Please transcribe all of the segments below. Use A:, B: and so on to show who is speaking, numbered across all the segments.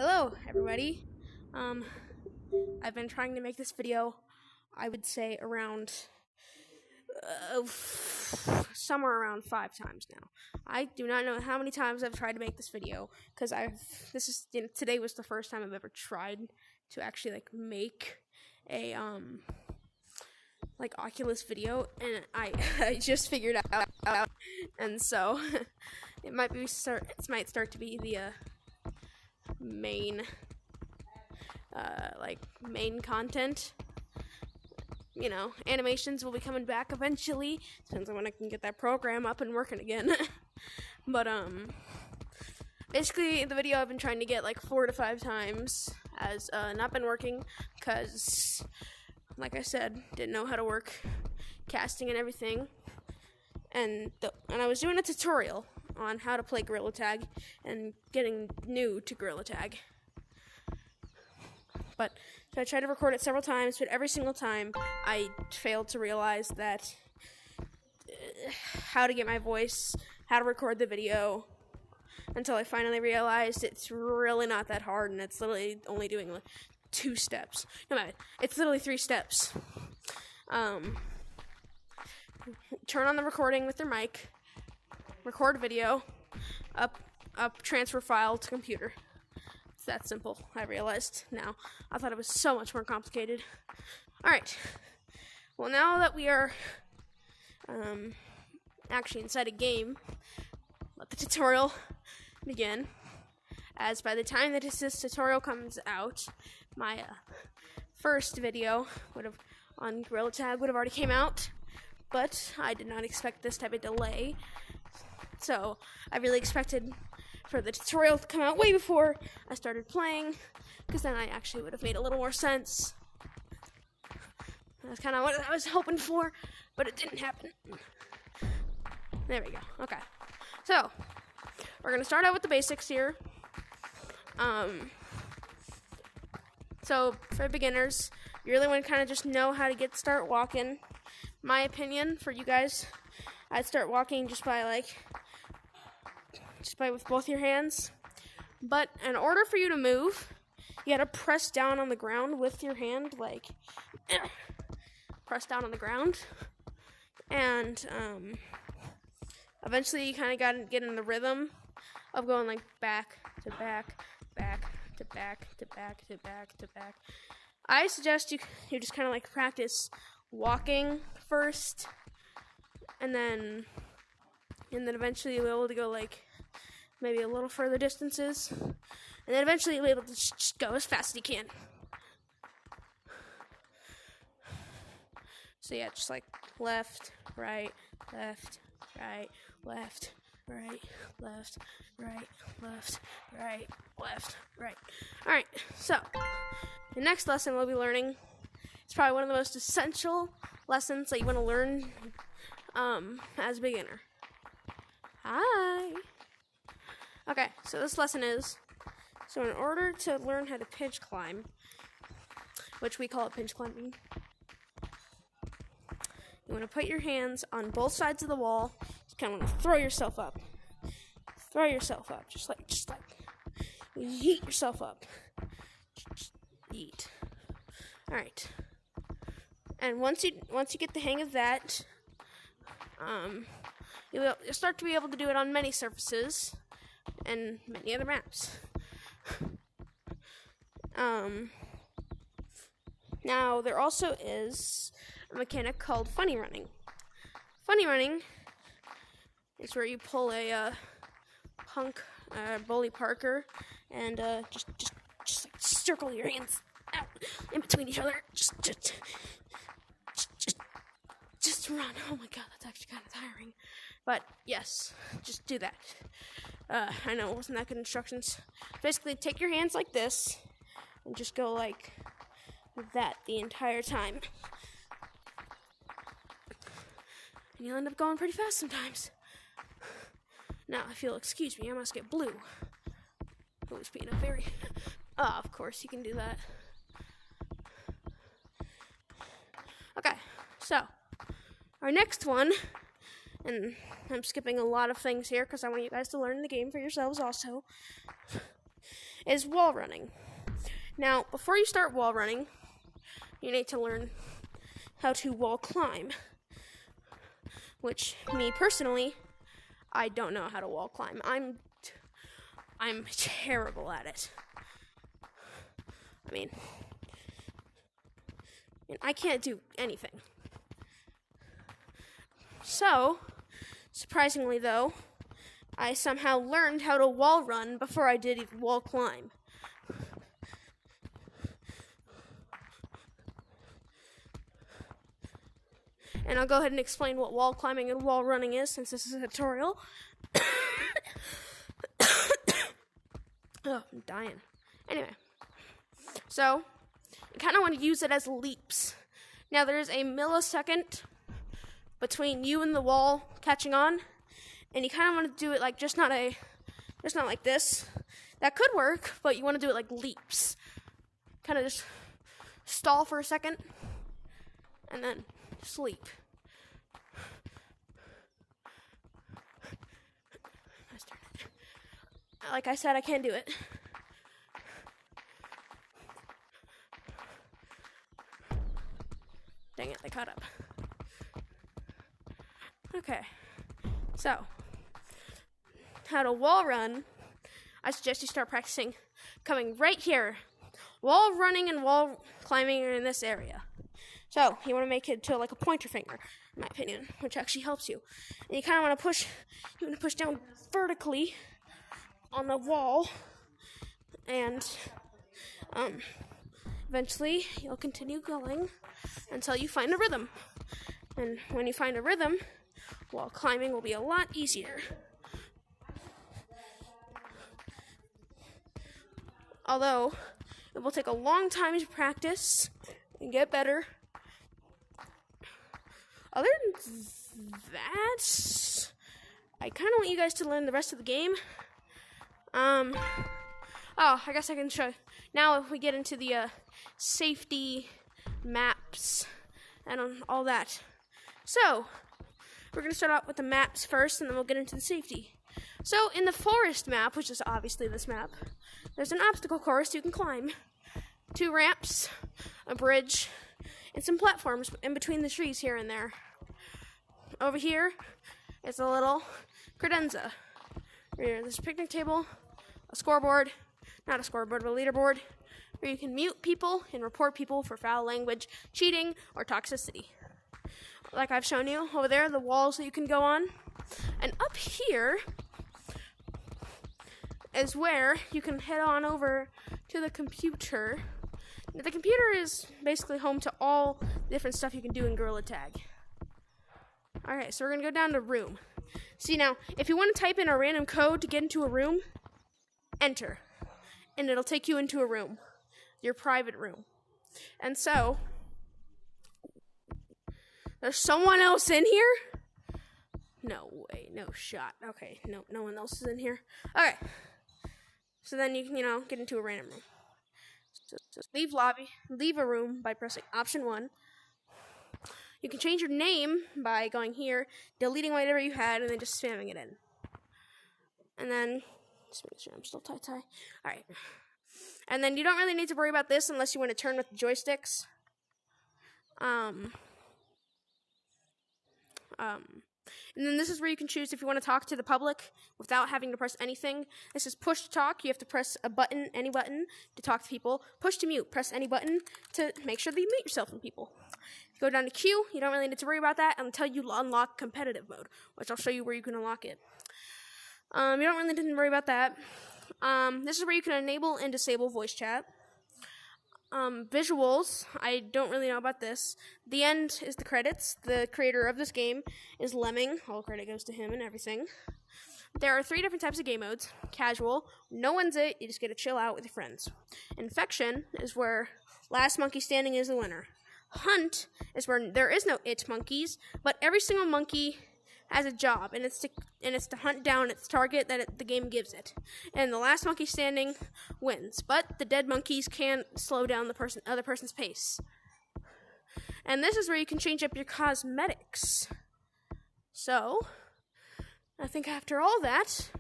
A: Hello, everybody. I've been trying to make this video, I would say around, somewhere around 5 times now. I do not know how many times I've tried to make this video, because today was the first time I've ever tried to actually, make a, Oculus video, and I just figured out, and so, it might start to be the, main content. You know, animations will be coming back eventually. Depends on when I can get that program up and working again. But basically the video I've been trying to get 4 to 5 times has not been working because, like I said, didn't know how to work casting and everything. And I was doing a tutorial on how to play Gorilla Tag and getting new to Gorilla Tag. So I tried to record it several times, but every single time I failed to realize that how to get my voice, how to record the video, until I finally realized it's really not that hard, and it's literally only doing 2 steps. No matter, it's literally 3 steps. Turn on the recording with your mic, record video, up transfer file to computer. It's that simple, I realized now. I thought it was so much more complicated. Alright. Well, now that we are actually inside a game, let the tutorial begin. As by the time that this tutorial comes out, my first video on Gorilla Tag would have already came out. But I did not expect this type of delay. So I really expected for the tutorial to come out way before I started playing, because then I actually would have made a little more sense. That's kind of what I was hoping for, but it didn't happen. There we go. Okay. So, we're going to start out with the basics here. So, for beginners, you really want to kind of just know how to start walking. My opinion for you guys, I'd start walking just by with both your hands. But in order for you to move, you gotta press down on the ground with your hand, press down on the ground. And eventually you kind of gotta get in the rhythm of going back to back, back to back to back to back to back. I suggest you just kind of practice walking first, and then eventually you'll be able to go maybe a little further distances, and then eventually you'll be able to just go as fast as you can. So yeah, just left, right, left, right, left, right, left, right, left, right, left, right. Alright, so the next lesson we'll be learning, it's probably one of the most essential lessons that you want to learn as a beginner. Hi! Okay, so this lesson is, so in order to learn how to pinch climb, which we call it pinch climbing, you want to put your hands on both sides of the wall. You kind of want to throw yourself up. Throw yourself up, just like yeet yourself up. Just yeet. Alright. And once you get the hang of that, you'll start to be able to do it on many surfaces and many other maps. Now, there also is a mechanic called funny running. Funny running is where you pull a Bully Parker, and just circle your hands out in between each other. Just run. Oh my god, that's actually kind of tiring. But yes, just do that. I know it wasn't that good instructions. Basically, take your hands like this and just go like that the entire time. And you'll end up going pretty fast sometimes. Now, if you'll excuse me, I must get blue. Blue's being a very... of course you can do that. Okay, so our next one, and I'm skipping a lot of things here because I want you guys to learn the game for yourselves also, is wall running. Now, before you start wall running, you need to learn how to wall climb, which, me personally, I don't know how to wall climb. I'm terrible at it. I mean, I can't do anything. So, surprisingly though, I somehow learned how to wall run before I did even wall climb. And I'll go ahead and explain what wall climbing and wall running is, since this is a tutorial. Oh, I'm dying. Anyway, so you kind of want to use it as leaps. Now, there's a millisecond between you and the wall catching on, and you kind of want to do it like just not like this. That could work, but you want to do it like leaps. Kind of just stall for a second, and then sleep. Like I said, I can't do it. Dang it, they caught up. Okay, so how to wall run. I suggest you start practicing coming right here. Wall running and wall climbing are in this area. So you want to make it to like a pointer finger, in my opinion, which actually helps you. And you kind of want to push down vertically on the wall, and eventually you'll continue going until you find a rhythm. And when you find a rhythm, wall climbing will be a lot easier. Although it will take a long time to practice and get better. Other than that, I kind of want you guys to learn the rest of the game. I guess I can show you. Now if we get into the safety maps and all that. So, we're going to start out with the maps first, and then we'll get into the safety. So, in the forest map, which is obviously this map, there's an obstacle course you can climb. 2 ramps, a bridge, and some platforms in between the trees here and there. Over here is a little credenza. There's a picnic table, a scoreboard, not a scoreboard, but a leaderboard, where you can mute people and report people for foul language, cheating, or toxicity. Like I've shown you, over there, the walls that you can go on. And up here is where you can head on over to the computer. The computer is basically home to all the different stuff you can do in Gorilla Tag. Alright, so we're going to go down to room. See, now, if you want to type in a random code to get into a room, enter. And it'll take you into a room. Your private room. And so, there's someone else in here? No way, no shot. Okay, no one else is in here. Okay. So then you can, get into a random room. So leave a room by pressing option 1. You can change your name by going here, deleting whatever you had, and then just spamming it in. And then, just make sure I'm still tie. Alright. And then you don't really need to worry about this unless you want to turn with the joysticks. And then this is where you can choose if you want to talk to the public without having to press anything. This is push to talk. You have to press a button, any button, to talk to people. Push to mute. Press any button to make sure that you mute yourself from people. If you go down to Q, you don't really need to worry about that until you unlock competitive mode, which I'll show you where you can unlock it. You don't really need to worry about that. This is where you can enable and disable voice chat. Visuals, I don't really know about this. The end is the credits. The creator of this game is Lemming. All credit goes to him and everything. There are 3 different types of game modes. Casual, no one's it, you just get to chill out with your friends. Infection is where last monkey standing is the winner. Hunt is where there is no it monkeys, but every single monkey has a job, and it's to hunt down its target that the game gives it. And the last monkey standing wins, but the dead monkeys can slow down the other person's pace. And this is where you can change up your cosmetics. So, I think after all that,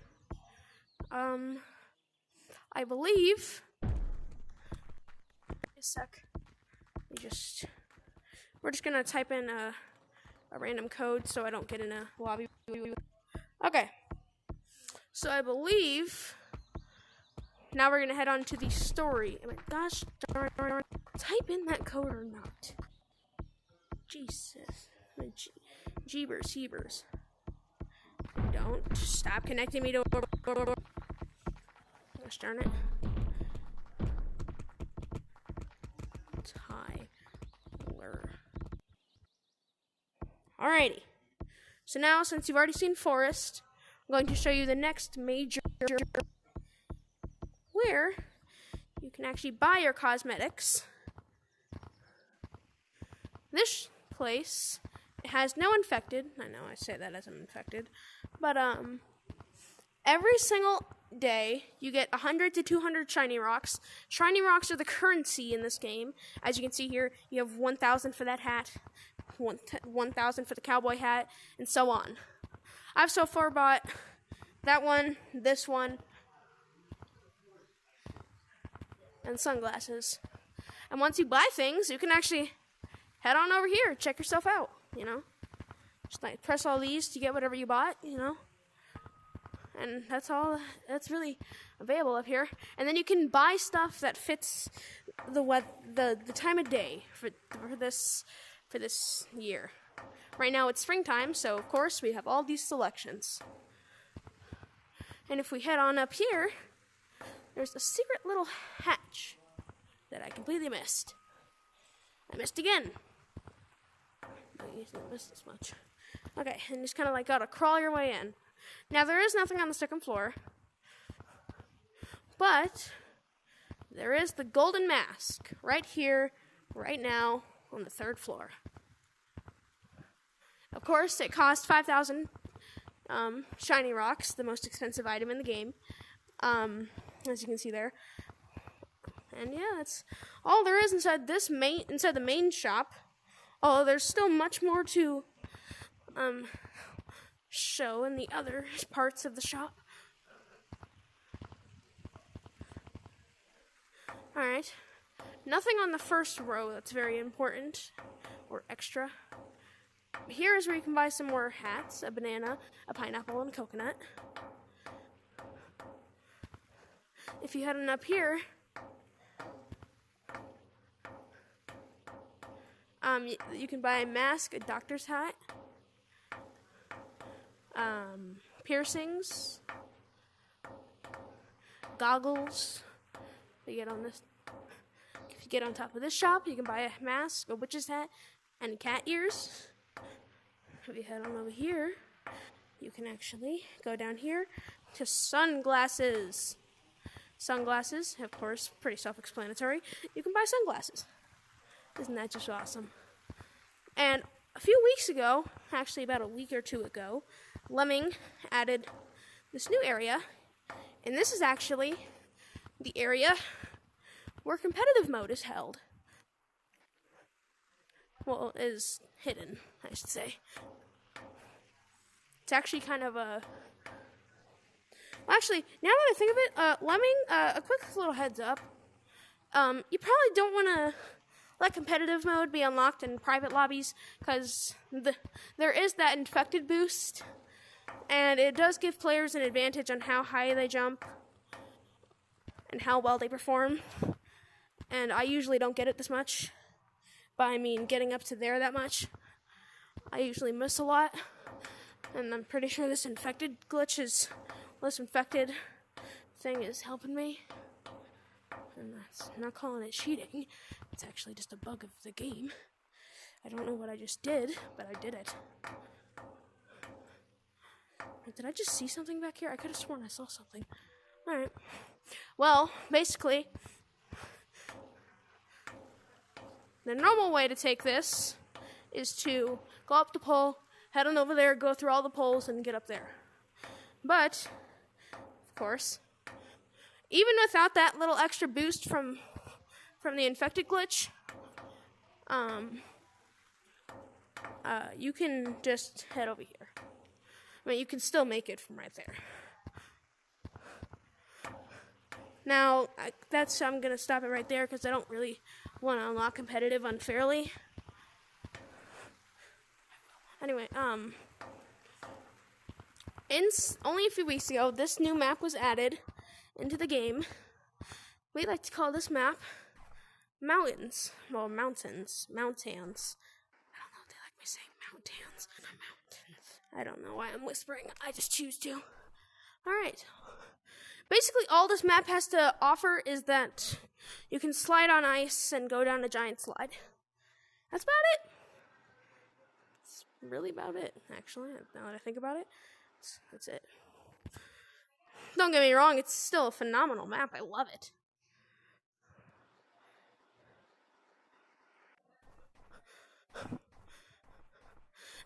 A: I believe. A sec. We're just gonna type in a random code so I don't get in a lobby. Okay. So I believe now we're gonna head on to the story. Oh my gosh darn, type in that code or not. Jesus. Jeebers, heebers. Don't stop connecting me to. Gosh darn it. Tyler. Alrighty. So now, since you've already seen Forest, I'm going to show you the next major where you can actually buy your cosmetics. This place, it has no infected. I know I say that as I'm infected. But, every single day, you get 100 to 200 shiny rocks. Shiny rocks are the currency in this game. As you can see here, you have 1,000 for that hat, 1,000 for the cowboy hat, and so on. I've so far bought that one, this one, and sunglasses. And once you buy things, you can actually head on over here, check yourself out, you know. Just like press all these to get whatever you bought, you know. And that's all that's really available up here. And then you can buy stuff that fits the time of day for this year. Right now it's springtime, so of course we have all these selections. And if we head on up here, there's a secret little hatch that I completely missed. I missed again. I usually miss this much. Okay, and just kind of like gotta crawl your way in. Now there is nothing on the second floor, but there is the golden mask right here, right now, on the third floor. Of course, it costs 5,000 shiny rocks, the most expensive item in the game, as you can see there. And yeah, that's all there is inside the main shop. Although there's still much more to show in the other parts of the shop. Alright. Nothing on the first row that's very important or extra. Here is where you can buy some more hats, a banana, a pineapple, and a coconut. If you head on up here, you can buy a mask, a doctor's hat, piercings, goggles. If you get on top of this shop, you can buy a mask, a witch's hat, and cat ears. If you head on over here, you can actually go down here to sunglasses. Sunglasses, of course, pretty self-explanatory. You can buy sunglasses. Isn't that just awesome? And a few weeks ago, actually about a week or two ago, Lemming added this new area, and this is actually the area where competitive mode is held. Well, is hidden, I should say. It's actually kind of a... Well, actually, now that I think of it, Lemming, a quick little heads up. You probably don't want to let competitive mode be unlocked in private lobbies, because there is that infected boost, and it does give players an advantage on how high they jump and how well they perform. And I usually don't get it this much. But I mean, getting up to there that much, I usually miss a lot. And I'm pretty sure this infected thing is helping me. And that's not calling it cheating. It's actually just a bug of the game. I don't know what I just did, but I did it. Did I just see something back here? I could have sworn I saw something. Alright. Well, basically, the normal way to take this is to go up the pole, head on over there, go through all the poles, and get up there. But, of course, even without that little extra boost from the infected glitch, you can just head over here. I mean, you can still make it from right there. Now, I'm going to stop it right there because I don't really want to unlock competitive unfairly. Anyway, only a few weeks ago, this new map was added into the game. We like to call this map Mountains. Well, Mountains. I don't know if they like me saying mountains. I don't know why I'm whispering. I just choose to. Alright. Basically, all this map has to offer is that you can slide on ice and go down a giant slide. That's about it. That's really about it, actually, now that I think about it. That's it. Don't get me wrong, it's still a phenomenal map. I love it.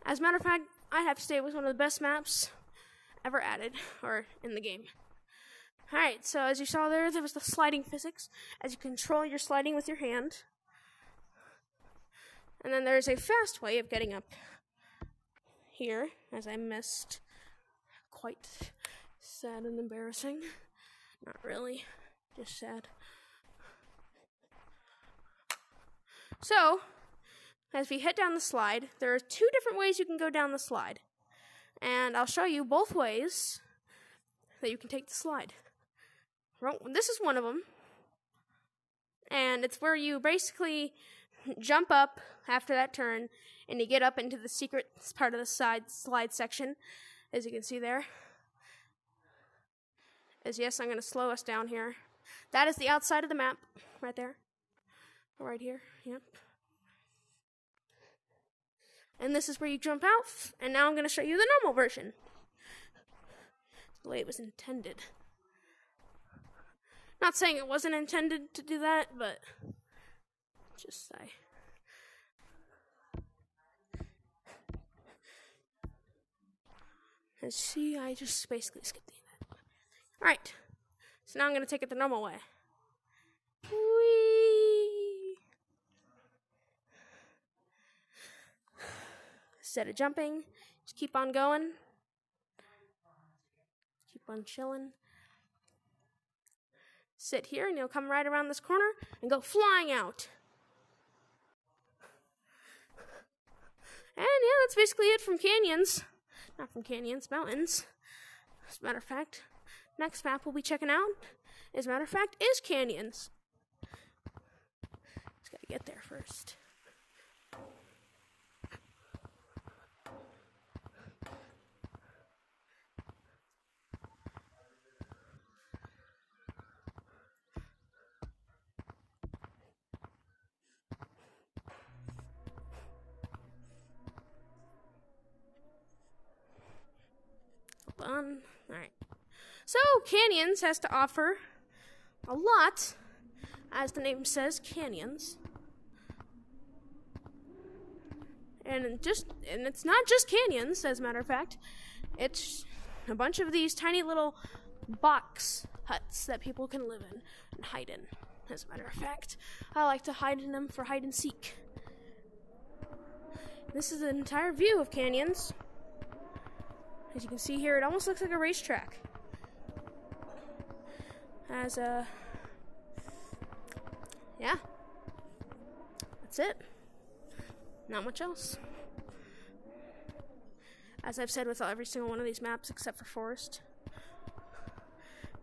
A: As a matter of fact, I'd have to say it was one of the best maps ever added, or in the game. Alright, so as you saw there was the sliding physics, as you control your sliding with your hand. And then there's a fast way of getting up here, as I missed. Quite sad and embarrassing. Not really, just sad. So, as we head down the slide, there are 2 different ways you can go down the slide. And I'll show you both ways that you can take the slide. This is one of them. And it's where you basically jump up after that turn, and you get up into the secret part of the slide section, as you can see there. Yes, I'm going to slow us down here. That is the outside of the map, right there. Right here, yep. And this is where you jump out, and now I'm going to show you the normal version. The way it was intended. Not saying it wasn't intended to do that, but just say. Let's see, I just basically skipped the end. Alright, so now I'm going to take it the normal way. Whee! Instead of jumping, just keep on going. Keep on chilling. Sit here and you'll come right around this corner and go flying out. And yeah, that's basically it from canyons. Not from canyons, mountains. As a matter of fact, next map we'll be checking out, as a matter of fact, is canyons. Just gotta get there first. Alright. So, canyons has to offer a lot, as the name says, canyons. And it's not just canyons, as a matter of fact. It's a bunch of these tiny little box huts that people can live in and hide in, as a matter of fact. I like to hide in them for hide and seek. This is an entire view of canyons. As you can see here, it almost looks like a racetrack. Yeah. That's it. Not much else. As I've said with every single one of these maps except for Forest.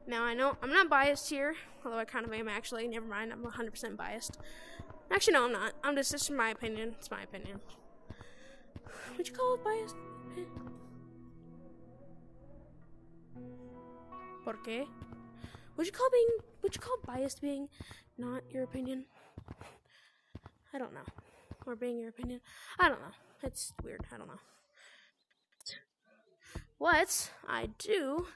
A: Now, I know I'm not biased here, although I kind of am actually. Never mind, I'm 100% biased. Actually, no, I'm not. This is my opinion. It's my opinion. Would you call it biased? ¿Por qué? Would you call biased being not your opinion? I don't know. Or being your opinion? I don't know. It's weird. I don't know. What I do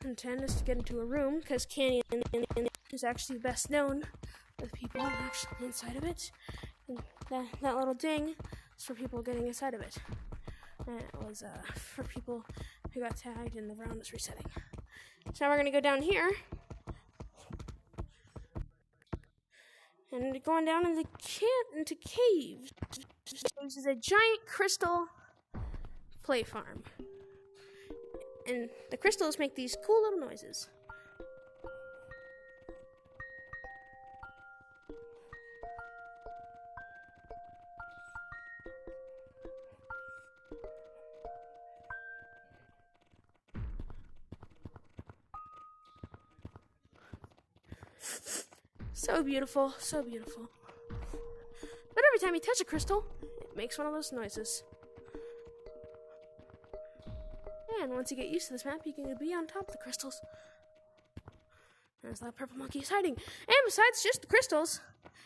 A: intend is to get into a room, because Canyon is actually best known with people actually inside of it. And that little ding is for people getting inside of it. And it was for people who got tagged and the round was resetting. So now we're going to go down here. And going down into caves. This is a giant crystal play farm. And the crystals make these cool little noises. So beautiful, so beautiful. But every time you touch a crystal, it makes one of those noises. And once you get used to this map, you can be on top of the crystals. There's that purple monkey is hiding. And besides just the crystals,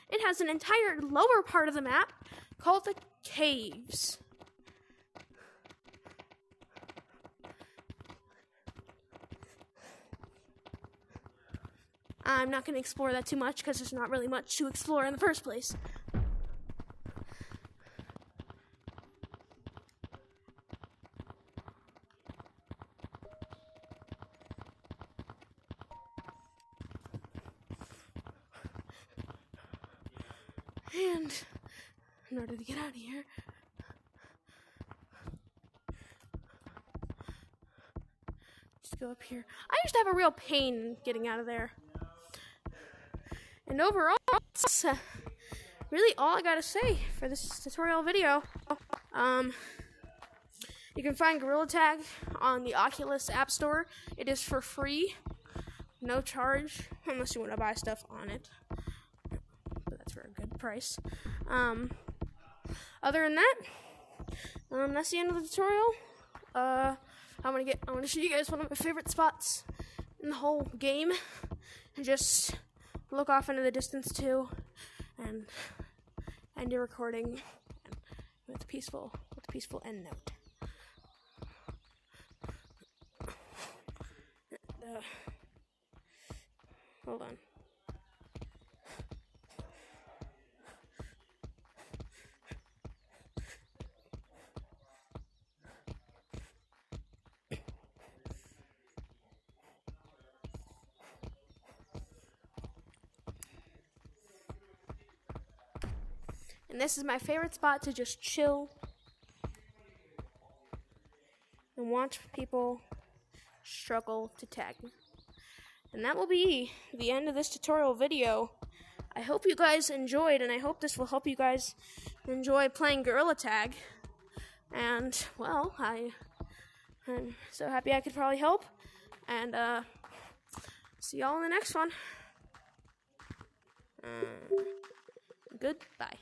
A: it has an entire lower part of the map called the caves. I'm not going to explore that too much because there's not really much to explore in the first place. And in order to get out of here, just go up here. I used to have a real pain getting out of there. And overall, that's really all I gotta say for this tutorial video. You can find Gorilla Tag on the Oculus App Store. It is for free, no charge, unless you want to buy stuff on it. But that's for a good price. Other than that, that's the end of the tutorial. I want to show you guys one of my favorite spots in the whole game, and just look off into the distance too, and end your recording with a peaceful end note. Hold on. And this is my favorite spot to just chill and watch people struggle to tag. And that will be the end of this tutorial video. I hope you guys enjoyed, and I hope this will help you guys enjoy playing Gorilla Tag. And, well, I'm so happy I could probably help. And, see y'all in the next one. Goodbye.